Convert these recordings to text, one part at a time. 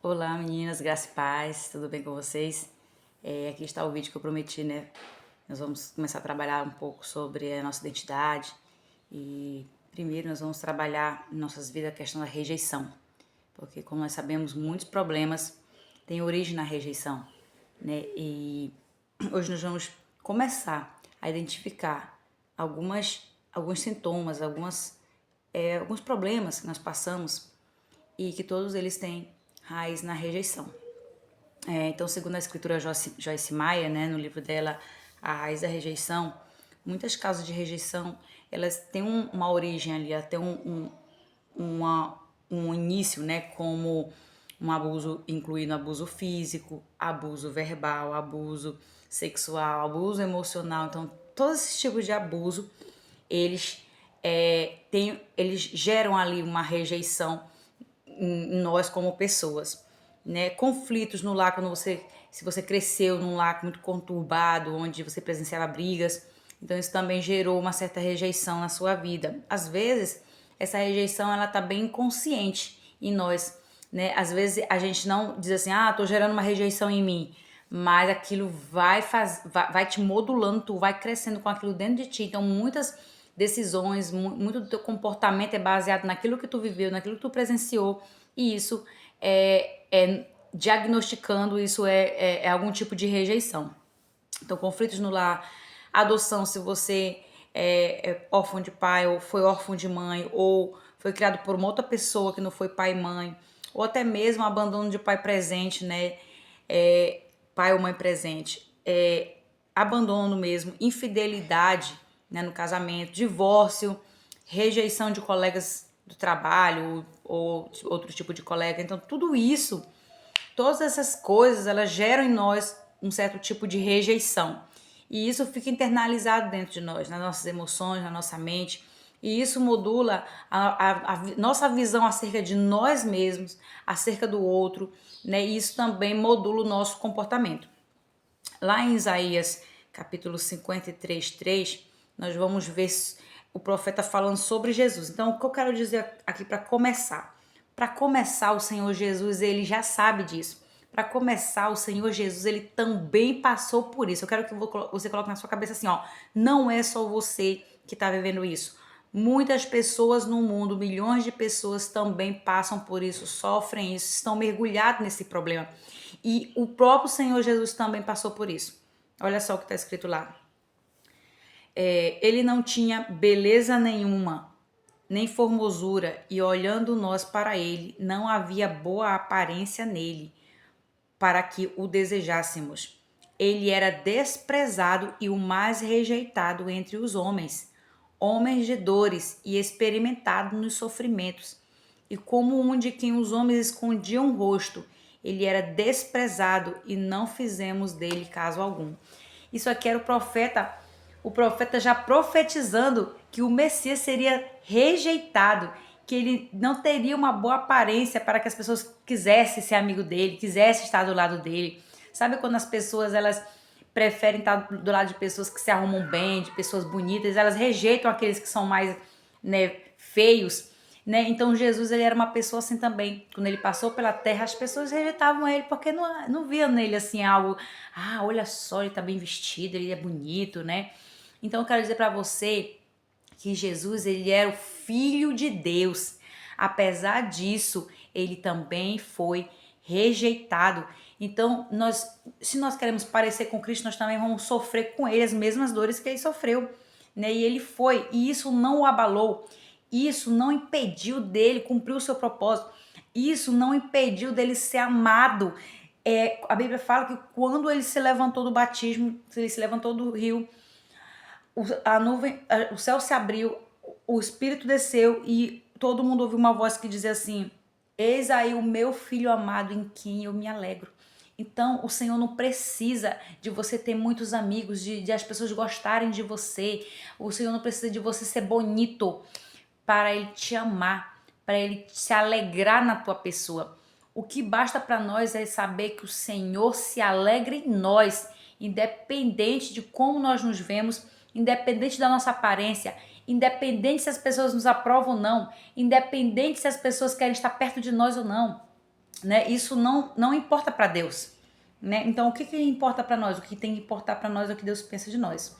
Olá meninas, graça e paz, tudo bem com vocês? Aqui está o vídeo que eu prometi, né? Nós vamos começar a trabalhar um pouco sobre a nossa identidade e primeiro nós vamos trabalhar em nossas vidas a questão da rejeição, porque como nós sabemos, muitos problemas têm origem na rejeição, né? E hoje nós vamos começar a identificar alguns sintomas, alguns problemas que nós passamos e que todos eles têm raiz na rejeição. Então, segundo a escritora Joyce Meyer, né, no livro dela, A Raiz da Rejeição, muitas causas de rejeição, elas têm uma origem ali, até um início, né, como um abuso, incluindo abuso físico, abuso verbal, abuso sexual, abuso emocional. Então, todos esses tipos de abuso, eles, eles geram ali uma rejeição em nós como pessoas, né? Conflitos no lar, se você cresceu num lar muito conturbado, onde você presenciava brigas, então isso também gerou uma certa rejeição na sua vida. Às vezes, essa rejeição ela tá bem inconsciente em nós, né? Às vezes a gente não diz assim, tô gerando uma rejeição em mim, mas aquilo vai te modulando, tu vai crescendo com aquilo dentro de ti. Então muitas decisões, muito do teu comportamento é baseado naquilo que tu viveu, naquilo que tu presenciou, e isso diagnosticando, isso é algum tipo de rejeição. Então, conflitos no lar, adoção, se você é órfão de pai, ou foi órfão de mãe, ou foi criado por uma outra pessoa que não foi pai e mãe, ou até mesmo abandono de pai presente, né? Pai ou mãe presente, abandono mesmo, infidelidade, né, no casamento, divórcio, rejeição de colegas do trabalho ou outro tipo de colega. Então, tudo isso, todas essas coisas, elas geram em nós um certo tipo de rejeição. E isso fica internalizado dentro de nós, nas nossas emoções, na nossa mente. E isso modula a nossa visão acerca de nós mesmos, acerca do outro, né? E isso também modula o nosso comportamento. Lá em Isaías, capítulo 53:3, nós vamos ver o profeta falando sobre Jesus. Então, o que eu quero dizer aqui para começar? Para começar, o Senhor Jesus, ele já sabe disso. Para começar, o Senhor Jesus, ele também passou por isso. Eu quero que você coloque na sua cabeça assim, não é só você que está vivendo isso. Muitas pessoas no mundo, milhões de pessoas também passam por isso, sofrem isso, estão mergulhados nesse problema. E o próprio Senhor Jesus também passou por isso. Olha só o que está escrito lá. Ele não tinha beleza nenhuma, nem formosura, e olhando nós para ele, não havia boa aparência nele, para que o desejássemos. Ele era desprezado e o mais rejeitado entre os homens, homens de dores e experimentado nos sofrimentos. E como um de quem os homens escondiam o rosto, ele era desprezado e não fizemos dele caso algum. Isso aqui era o profeta já profetizando que o Messias seria rejeitado, que ele não teria uma boa aparência para que as pessoas quisessem ser amigo dele, quisessem estar do lado dele. Sabe quando as pessoas elas preferem estar do lado de pessoas que se arrumam bem, de pessoas bonitas, elas rejeitam aqueles que são mais, né, feios, né? Então Jesus ele era uma pessoa assim também. Quando ele passou pela terra, as pessoas rejeitavam ele porque não viam nele assim algo, olha só, ele tá bem vestido, ele é bonito, né? Então eu quero dizer para você que Jesus ele era o Filho de Deus. Apesar disso, ele também foi rejeitado. Então, se nós queremos parecer com Cristo, nós também vamos sofrer com ele as mesmas dores que ele sofreu, né? E ele foi, e isso não o abalou. Isso não impediu dele cumprir o seu propósito. Isso não impediu dele ser amado. A Bíblia fala que quando ele se levantou do batismo, ele se levantou do rio, o céu se abriu, o Espírito desceu e todo mundo ouviu uma voz que dizia assim: eis aí o meu filho amado em quem eu me alegro. Então, o Senhor não precisa de você ter muitos amigos, de as pessoas gostarem de você. O Senhor não precisa de você ser bonito para Ele te amar, para Ele se alegrar na tua pessoa. O que basta para nós é saber que o Senhor se alegra em nós, independente de como nós nos vemos, independente da nossa aparência, independente se as pessoas nos aprovam ou não, independente se as pessoas querem estar perto de nós ou não. né? Isso não importa para Deus, né? Então, o que importa para nós? O que tem que importar para nós é o que Deus pensa de nós.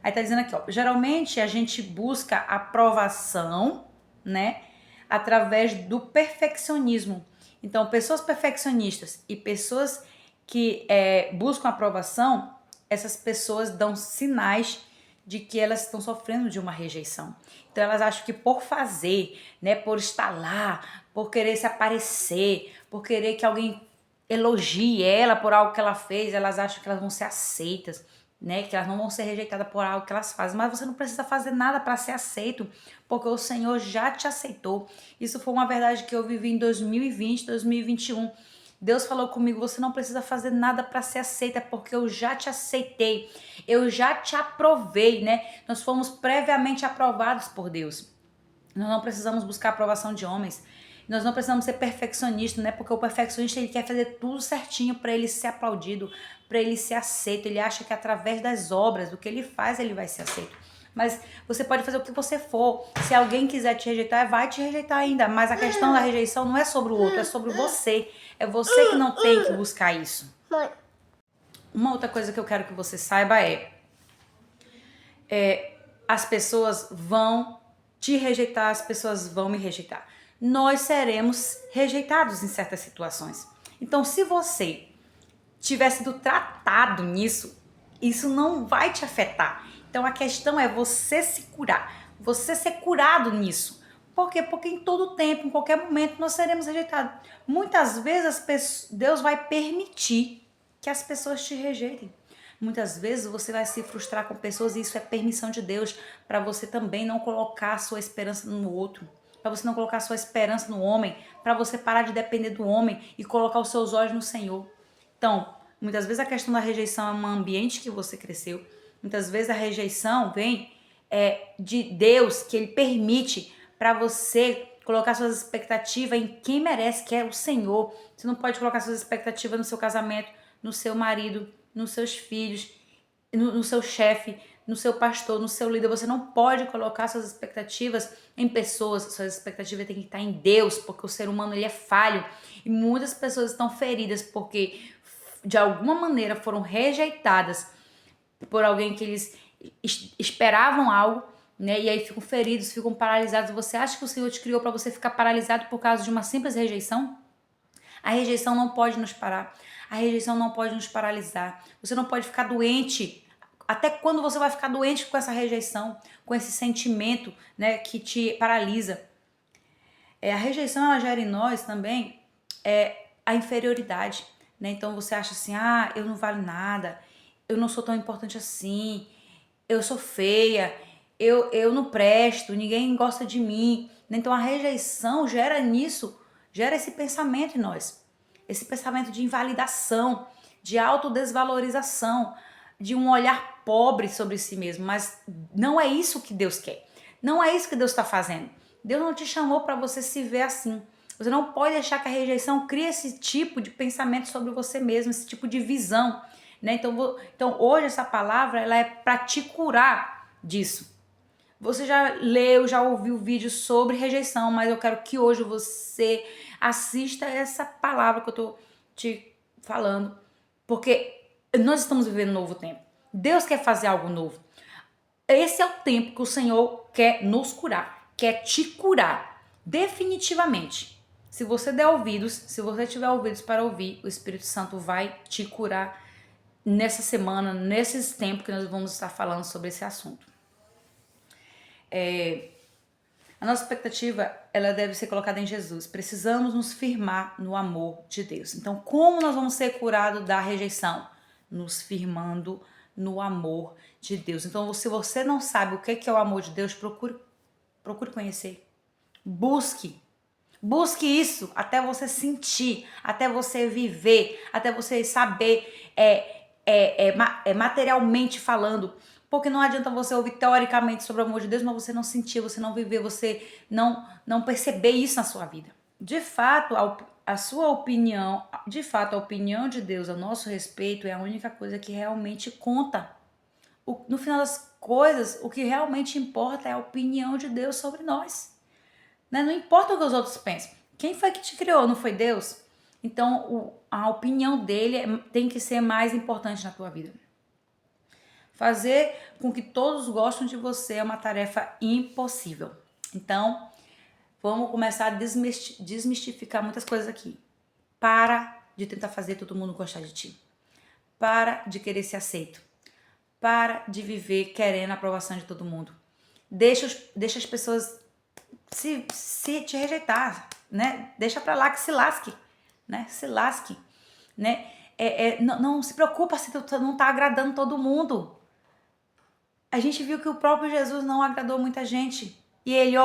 Aí tá dizendo aqui, ó, geralmente a gente busca aprovação, né, através do perfeccionismo. Então, pessoas perfeccionistas e pessoas que buscam aprovação, essas pessoas dão sinais de que elas estão sofrendo de uma rejeição. Então, elas acham que por fazer, né, por estar lá, por querer se aparecer, por querer que alguém elogie ela por algo que ela fez, elas acham que elas vão ser aceitas, né? Que elas não vão ser rejeitadas por algo que elas fazem. Mas você não precisa fazer nada para ser aceito, porque o Senhor já te aceitou. Isso foi uma verdade que eu vivi em 2020, 2021. Deus falou comigo, você não precisa fazer nada para ser aceita, porque eu já te aceitei. Eu já te aprovei, né? Nós fomos previamente aprovados por Deus. Nós não precisamos buscar a aprovação de homens. Nós não precisamos ser perfeccionistas, né? Porque o perfeccionista ele quer fazer tudo certinho para ele ser aplaudido, para ele ser aceito. Ele acha que através das obras, do que ele faz, ele vai ser aceito. Mas você pode fazer o que você for. Se alguém quiser te rejeitar, vai te rejeitar ainda. Mas a questão da rejeição não é sobre o outro, é sobre você. É você que não tem que buscar isso. Uma outra coisa que eu quero que você saiba as pessoas vão te rejeitar, as pessoas vão me rejeitar. Nós seremos rejeitados em certas situações. Então, se você tiver sido tratado nisso, isso não vai te afetar. Então, a questão é você se curar, você ser curado nisso. Por quê? Porque em todo tempo, em qualquer momento, nós seremos rejeitados. Muitas vezes Deus vai permitir que as pessoas te rejeitem. Muitas vezes você vai se frustrar com pessoas e isso é permissão de Deus para você também não colocar a sua esperança no outro, para você não colocar a sua esperança no homem, para você parar de depender do homem e colocar os seus olhos no Senhor. Então, muitas vezes a questão da rejeição é um ambiente que você cresceu. Muitas vezes a rejeição vem de Deus, que Ele permite para você colocar suas expectativas em quem merece, que é o Senhor. Você não pode colocar suas expectativas no seu casamento, no seu marido, nos seus filhos, no seu chefe, no seu pastor, no seu líder. Você não pode colocar suas expectativas em pessoas. Suas expectativas têm que estar em Deus, porque o ser humano ele é falho. E muitas pessoas estão feridas porque de alguma maneira foram rejeitadas por alguém que eles esperavam algo, né? E aí ficam feridos, ficam paralisados. Você acha que o Senhor te criou para você ficar paralisado por causa de uma simples rejeição? A rejeição não pode nos parar. A rejeição não pode nos paralisar. Você não pode ficar doente. Até quando você vai ficar doente com essa rejeição, com esse sentimento, né, que te paralisa? A rejeição ela gera em nós também a inferioridade, né? Então você acha assim, eu não valho nada, eu não sou tão importante assim, eu sou feia, eu não presto, ninguém gosta de mim. Então a rejeição gera nisso, gera esse pensamento em nós. Esse pensamento de invalidação, de autodesvalorização, de um olhar pobre sobre si mesmo. Mas não é isso que Deus quer. Não é isso que Deus está fazendo. Deus não te chamou para você se ver assim. Você não pode deixar que a rejeição crie esse tipo de pensamento sobre você mesmo, esse tipo de visão, né? Então hoje essa palavra ela é para te curar disso. Você já leu, já ouviu vídeo sobre rejeição, mas eu quero que hoje você assista essa palavra que eu tô te falando, porque nós estamos vivendo um novo tempo. Deus quer fazer algo novo. Esse é o tempo que o Senhor quer nos curar, quer te curar definitivamente. Se você der ouvidos, se você tiver ouvidos para ouvir, o Espírito Santo vai te curar nessa semana, nesses tempos que nós vamos estar falando sobre esse assunto. A nossa expectativa ela deve ser colocada em Jesus. Precisamos nos firmar no amor de Deus. Então, como nós vamos ser curados da rejeição? Nos firmando no amor de Deus. Então, se você não sabe o que é o amor de Deus, procure conhecer. Busque isso até você sentir, até você viver, até você saber materialmente falando. Porque não adianta você ouvir teoricamente sobre o amor de Deus, mas você não sentir, você não viver, você não perceber isso na sua vida. De fato, a sua opinião, de fato, a opinião de Deus a nosso respeito é a única coisa que realmente conta. No final das coisas, o que realmente importa é a opinião de Deus sobre nós. Né? Não importa o que os outros pensam. Quem foi que te criou? Não foi Deus? Então, a opinião dele tem que ser mais importante na tua vida. Fazer com que todos gostem de você é uma tarefa impossível. Então, vamos começar a desmistificar muitas coisas aqui. Para de tentar fazer todo mundo gostar de ti. Para de querer ser aceito. Para de viver querendo a aprovação de todo mundo. Deixa as pessoas se te rejeitar, né? Deixa pra lá que se lasque, né? Se lasque, né? Não se preocupa se tu não tá agradando todo mundo. A gente viu que o próprio Jesus não agradou muita gente. E ele,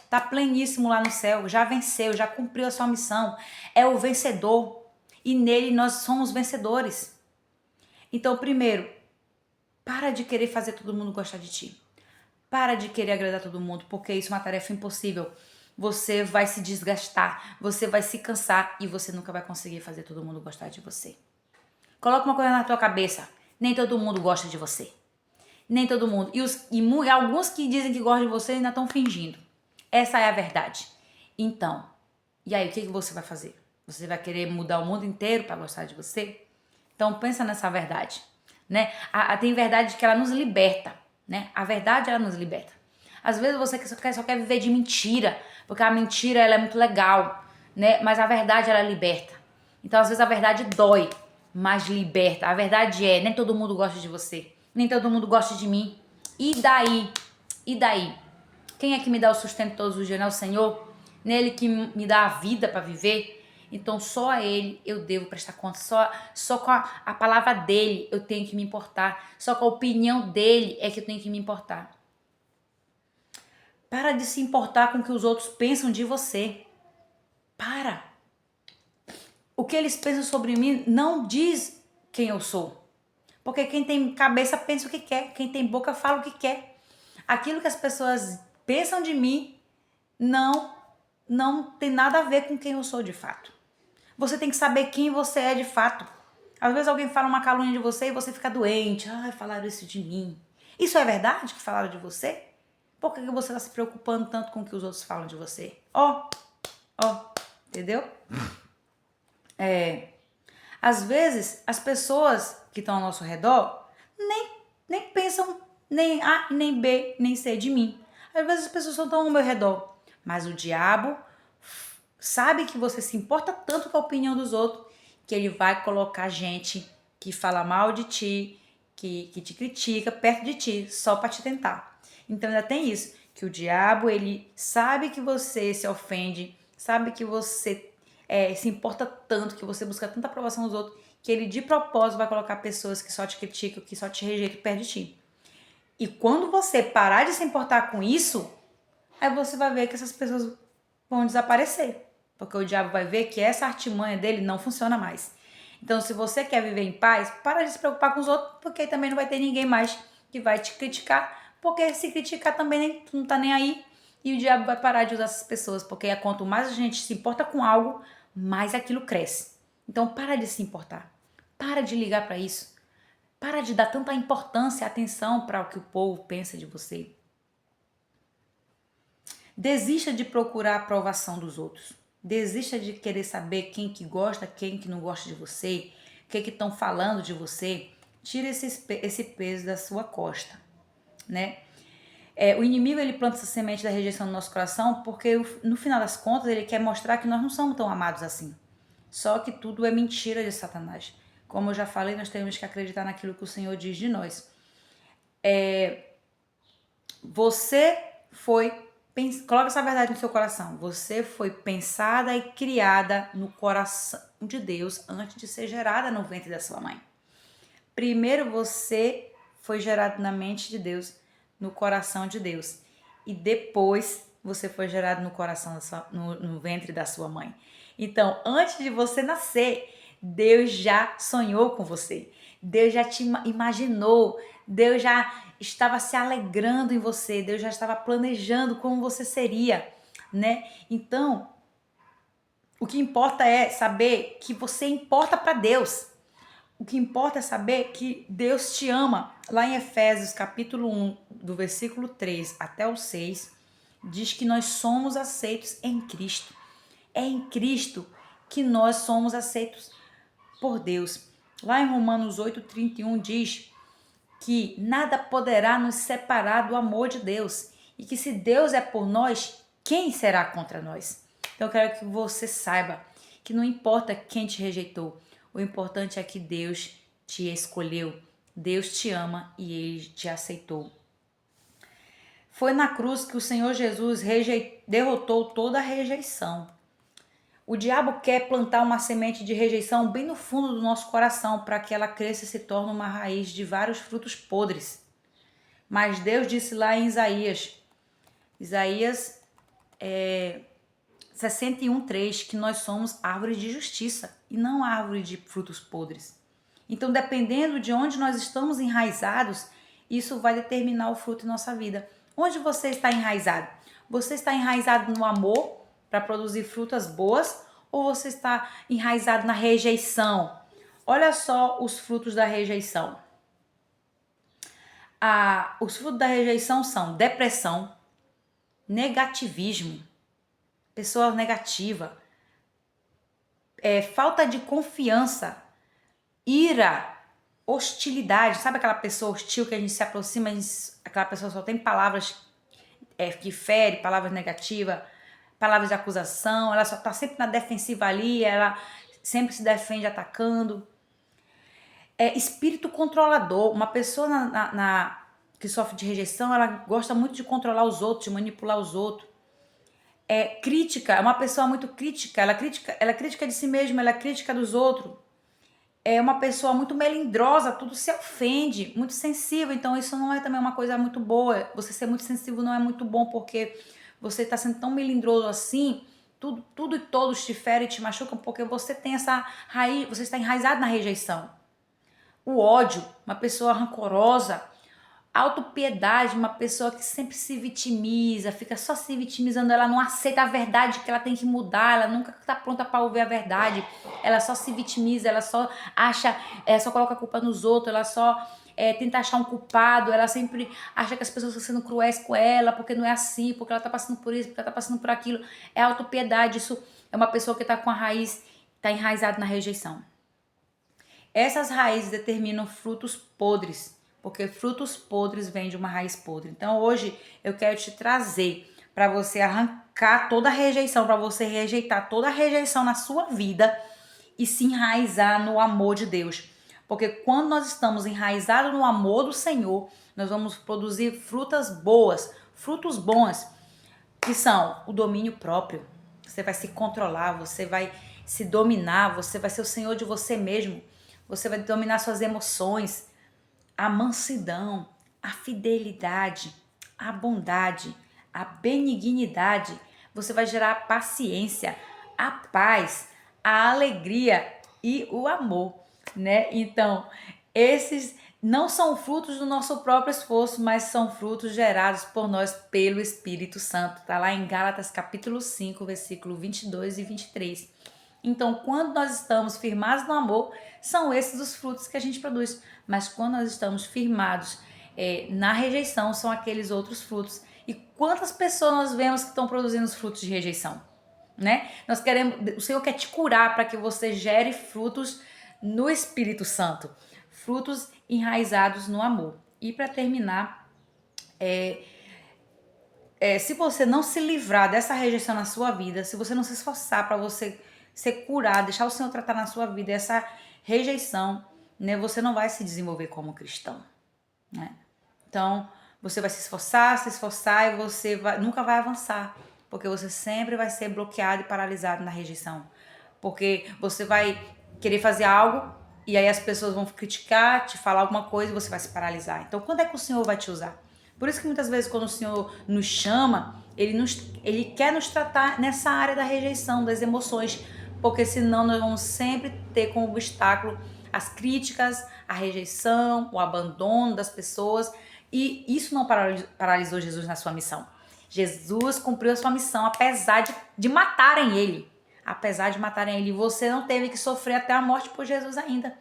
tá pleníssimo lá no céu, já venceu, já cumpriu a sua missão. É o vencedor. E nele nós somos vencedores. Então, primeiro, para de querer fazer todo mundo gostar de ti. Para de querer agradar todo mundo, porque isso é uma tarefa impossível. Você vai se desgastar, você vai se cansar e você nunca vai conseguir fazer todo mundo gostar de você. Coloca uma coisa na tua cabeça. Nem todo mundo gosta de você. Nem todo mundo. E alguns que dizem que gostam de você ainda estão fingindo. Essa é a verdade. Então, e aí, o que você vai fazer? Você vai querer mudar o mundo inteiro para gostar de você? Então, pensa nessa verdade, né? Tem verdade que ela nos liberta, né? A verdade, ela nos liberta. Às vezes você só quer viver de mentira, porque a mentira, ela é muito legal, né? Mas a verdade, ela liberta. Então, às vezes a verdade dói, mas liberta. A verdade nem todo mundo gosta de você. Nem todo mundo gosta de mim. E daí? E daí? Quem é que me dá o sustento todos os dias? Não é o Senhor? Nele que me dá a vida para viver? Então só a Ele eu devo prestar conta. Só com a palavra dEle eu tenho que me importar. Só com a opinião dEle é que eu tenho que me importar. Para de se importar com o que os outros pensam de você. Para. O que eles pensam sobre mim não diz quem eu sou. Porque quem tem cabeça pensa o que quer. Quem tem boca fala o que quer. Aquilo que as pessoas pensam de mim não tem nada a ver com quem eu sou de fato. Você tem que saber quem você é de fato. Às vezes alguém fala uma calúnia de você e você fica doente. Ai, falaram isso de mim. Isso é verdade que falaram de você? Por que você está se preocupando tanto com o que os outros falam de você? Entendeu? Às vezes, as pessoas que estão ao nosso redor nem pensam nem A, nem B, nem C de mim. Às vezes as pessoas só estão ao meu redor. Mas o diabo sabe que você se importa tanto com a opinião dos outros que ele vai colocar gente que fala mal de ti, que te critica perto de ti, só para te tentar. Então ainda tem isso, que o diabo, ele sabe que você se ofende, sabe que você se importa tanto, que você busca tanta aprovação dos outros, que ele de propósito vai colocar pessoas que só te criticam, que só te rejeitam perto de ti. E quando você parar de se importar com isso, aí você vai ver que essas pessoas vão desaparecer. Porque o diabo vai ver que essa artimanha dele não funciona mais. Então, se você quer viver em paz, para de se preocupar com os outros, porque também não vai ter ninguém mais que vai te criticar. Porque se criticar também não tá nem aí. E o diabo vai parar de usar essas pessoas. Porque quanto mais a gente se importa com algo, mais aquilo cresce. Então, para de se importar. Para de ligar para isso. Para de dar tanta importância e atenção para o que o povo pensa de você. Desista de procurar a aprovação dos outros. Desista de querer saber quem que gosta, quem que não gosta de você, o que estão falando de você. Tira esse peso da sua costa, né? O inimigo, ele planta essa semente da rejeição no nosso coração porque no final das contas ele quer mostrar que nós não somos tão amados assim. Só que tudo é mentira de Satanás. Como eu já falei, nós temos que acreditar naquilo que o Senhor diz de nós. Você foi... Coloca essa verdade no seu coração. Você foi pensada e criada no coração de Deus antes de ser gerada no ventre da sua mãe. Primeiro você foi gerado na mente de Deus, no coração de Deus. E depois você foi gerado no coração no ventre da sua mãe. Então, antes de você nascer, Deus já sonhou com você. Deus já te imaginou. Deus já estava se alegrando em você. Deus já estava planejando como você seria, né? Então, o que importa é saber que você importa para Deus. O que importa é saber que Deus te ama. Lá em Efésios, capítulo 1, do versículo 3 até o 6, diz que nós somos aceitos em Cristo. É em Cristo que nós somos aceitos por Deus. Lá em Romanos 8:31 diz que nada poderá nos separar do amor de Deus e que se Deus é por nós, quem será contra nós? Então eu quero que você saiba que não importa quem te rejeitou, o importante é que Deus te escolheu, Deus te ama e Ele te aceitou. Foi na cruz que o Senhor Jesus derrotou toda a rejeição. O diabo quer plantar uma semente de rejeição bem no fundo do nosso coração para que ela cresça e se torne uma raiz de vários frutos podres. Mas Deus disse lá em Isaías 61:3, que nós somos árvore de justiça e não árvore de frutos podres. Então, dependendo de onde nós estamos enraizados, isso vai determinar o fruto em nossa vida. Onde você está enraizado? Você está enraizado no amor para produzir frutas boas ou você está enraizado na rejeição? Olha só os frutos da rejeição. Os frutos da rejeição são depressão, negativismo, pessoa negativa, falta de confiança, ira, hostilidade. Sabe aquela pessoa hostil que a gente se aproxima, aquela pessoa só tem palavras que ferem, palavras negativas, palavras de acusação, ela só está sempre na defensiva ali, ela sempre se defende atacando. Espírito controlador, uma pessoa que sofre de rejeição, ela gosta muito de controlar os outros, de manipular os outros. Crítica, é uma pessoa muito crítica, ela é crítica de si mesma, ela é crítica dos outros. É uma pessoa muito melindrosa, tudo se ofende, muito sensível, então isso não é também uma coisa muito boa. Você ser muito sensível não é muito bom, porque você está sendo tão melindroso assim, tudo e todos te ferem e te machucam, porque você tem essa raiz, você está enraizado na rejeição. O ódio, uma pessoa rancorosa. Autopiedade, uma pessoa que sempre se vitimiza, fica só se vitimizando, ela não aceita a verdade que ela tem que mudar, ela nunca está pronta para ouvir a verdade, ela só se vitimiza, ela só acha, só coloca a culpa nos outros, ela só tenta achar um culpado, ela sempre acha que as pessoas estão sendo cruéis com ela, porque não é assim, porque ela está passando por isso, porque ela está passando por aquilo. É autopiedade, isso é uma pessoa que está com a raiz, está enraizada na rejeição. Essas raízes determinam frutos podres, porque frutos podres vêm de uma raiz podre. Então hoje eu quero te trazer para você arrancar toda a rejeição, para você rejeitar toda a rejeição na sua vida e se enraizar no amor de Deus. Porque quando nós estamos enraizados no amor do Senhor, nós vamos produzir frutas boas, frutos bons, que são o domínio próprio. Você vai se controlar, você vai se dominar, você vai ser o senhor de você mesmo, você vai dominar suas emoções, a mansidão, a fidelidade, a bondade, a benignidade. Você vai gerar a paciência, a paz, a alegria e o amor, né? Então, esses não são frutos do nosso próprio esforço, mas são frutos gerados por nós pelo Espírito Santo. Tá lá em Gálatas capítulo 5, versículo 22 e 23. Então, quando nós estamos firmados no amor, são esses os frutos que a gente produz. Mas quando nós estamos firmados na rejeição, são aqueles outros frutos. E quantas pessoas nós vemos que estão produzindo os frutos de rejeição, né? O Senhor quer te curar para que você gere frutos no Espírito Santo, frutos enraizados no amor. E para terminar, se você não se livrar dessa rejeição na sua vida, se você não se esforçar para você ser curado, deixar o Senhor tratar na sua vida essa rejeição, né, você não vai se desenvolver como cristão, né? Então, você vai se esforçar e você nunca vai avançar, porque você sempre vai ser bloqueado e paralisado na rejeição. Porque você vai querer fazer algo e aí as pessoas vão criticar, te falar alguma coisa e você vai se paralisar. Então, quando é que o Senhor vai te usar? Por isso que muitas vezes quando o Senhor nos chama, Ele quer nos tratar nessa área da rejeição, das emoções, porque senão nós vamos sempre ter como obstáculo as críticas, a rejeição, o abandono das pessoas, e isso não paralisou Jesus na sua missão. Jesus cumpriu a sua missão, apesar de matarem ele. Apesar de matarem ele, você não teve que sofrer até a morte por Jesus ainda,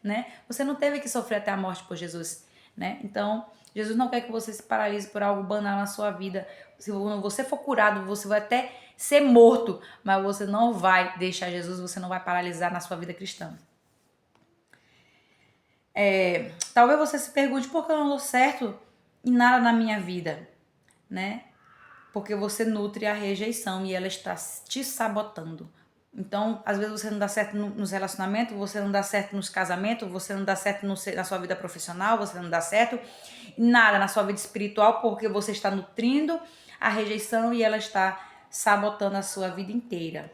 né? Você não teve que sofrer até a morte por Jesus, né? Então, Jesus não quer que você se paralise por algo banal na sua vida. Se você for curado, você vai até ser morto, mas você não vai deixar Jesus, você não vai paralisar na sua vida cristã. Talvez você se pergunte por que eu não dou certo em nada na minha vida, né? Porque você nutre a rejeição e ela está te sabotando. Então, às vezes você não dá certo nos relacionamentos, você não dá certo nos casamentos, você não dá certo na sua vida profissional, você não dá certo em nada na sua vida espiritual, porque você está nutrindo a rejeição e ela está sabotando a sua vida inteira.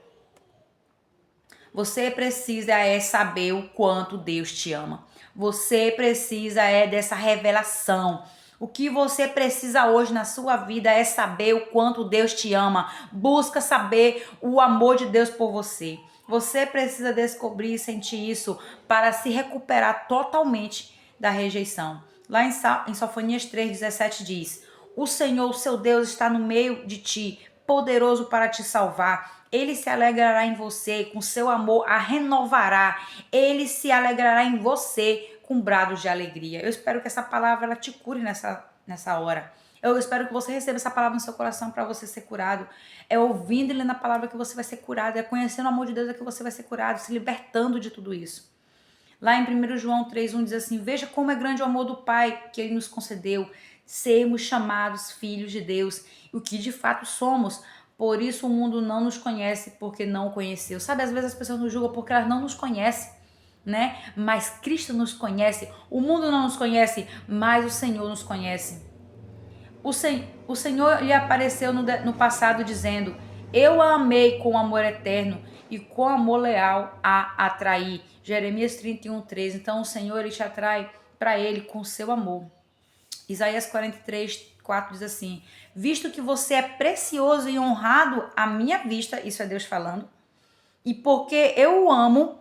Você precisa saber o quanto Deus te ama. Você precisa dessa revelação. O que você precisa hoje na sua vida é saber o quanto Deus te ama. Busca saber o amor de Deus por você. Você precisa descobrir e sentir isso para se recuperar totalmente da rejeição. Lá em Sofonias 3,17 diz: o Senhor, o seu Deus, está no meio de ti, poderoso para te salvar. Ele se alegrará em você, com seu amor a renovará. Ele se alegrará em você com brados de alegria. Eu espero que essa palavra ela te cure nessa hora. Eu espero que você receba essa palavra no seu coração para você ser curado. É ouvindo e lendo a palavra que você vai ser curado. É conhecendo o amor de Deus que você vai ser curado, se libertando de tudo isso. Lá em 1 João 3,1 diz assim: veja como é grande o amor do Pai que Ele nos concedeu, sermos chamados filhos de Deus, o que de fato somos. Por isso o mundo não nos conhece, porque não o conheceu. Sabe, às vezes as pessoas nos julgam porque elas não nos conhecem, né? Mas Cristo nos conhece. O mundo não nos conhece, mas o Senhor nos conhece. O Senhor lhe apareceu no passado dizendo: eu a amei com amor eterno e com amor leal a atrair. Jeremias 31:3. Então o Senhor ele te atrai para Ele com seu amor. Isaías 43:4 diz assim: visto que você é precioso e honrado à minha vista, isso é Deus falando, e porque eu o amo,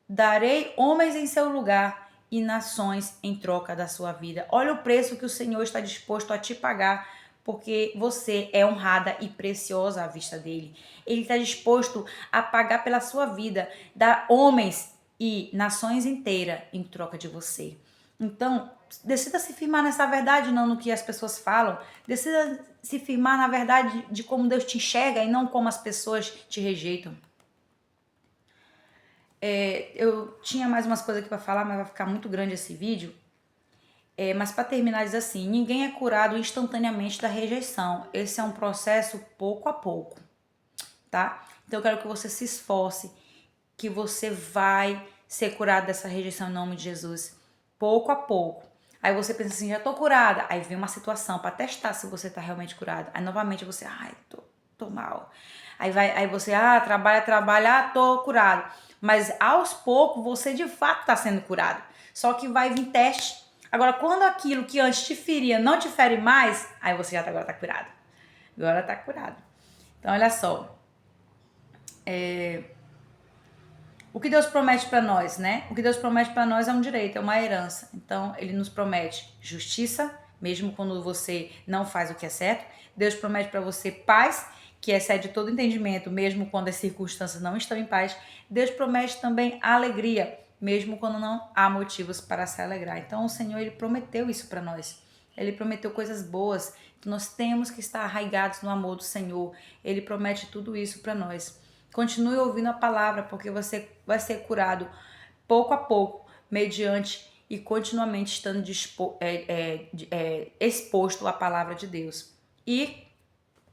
darei homens em seu lugar e nações em troca da sua vida. Olha o preço que o Senhor está disposto a te pagar, porque você é honrada e preciosa à vista dele. Ele está disposto a pagar pela sua vida, dar homens e nações inteiras em troca de você. Então, decida se firmar nessa verdade, não no que as pessoas falam. Decida se firmar na verdade de como Deus te enxerga e não como as pessoas te rejeitam. Eu tinha mais umas coisas aqui para falar, mas vai ficar muito grande esse vídeo. Mas para terminar, diz assim: ninguém é curado instantaneamente da rejeição. Esse é um processo pouco a pouco, tá? Então eu quero que você se esforce, que você vai ser curado dessa rejeição em nome de Jesus, pouco a pouco. Aí você pensa assim: já tô curada. Aí vem uma situação para testar se você tá realmente curado. Aí novamente você: ai, tô mal. Aí você: trabalha, tô curado. Mas aos poucos você de fato tá sendo curado. Só que vai vir teste. Agora, quando aquilo que antes te feria não te fere mais, aí você agora tá curado. Agora tá curado. Então, olha só. O que Deus promete para nós, né? O que Deus promete para nós é um direito, é uma herança. Então, Ele nos promete justiça, mesmo quando você não faz o que é certo. Deus promete para você paz, que excede todo entendimento, mesmo quando as circunstâncias não estão em paz. Deus promete também alegria, mesmo quando não há motivos para se alegrar. Então, o Senhor, Ele prometeu isso para nós. Ele prometeu coisas boas, que nós temos que estar arraigados no amor do Senhor. Ele promete tudo isso para nós. Continue ouvindo a palavra, porque você vai ser curado pouco a pouco, mediante e continuamente estando exposto à palavra de Deus. E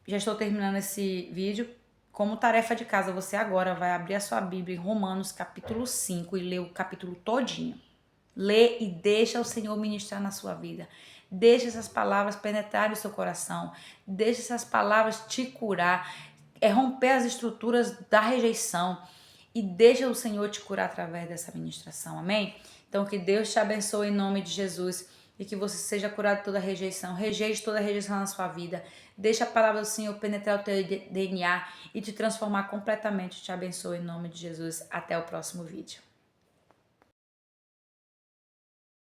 já estou terminando esse vídeo. Como tarefa de casa, você agora vai abrir a sua Bíblia em Romanos capítulo 5 e ler o capítulo todinho. Lê e deixa o Senhor ministrar na sua vida. Deixa essas palavras penetrarem o seu coração. Deixa essas palavras te curar. Romper as estruturas da rejeição. E deixa o Senhor te curar através dessa ministração. Amém? Então, que Deus te abençoe em nome de Jesus. E que você seja curado de toda rejeição. Rejeite toda rejeição na sua vida. Deixa a palavra do Senhor penetrar o teu DNA e te transformar completamente. Te abençoe em nome de Jesus. Até o próximo vídeo.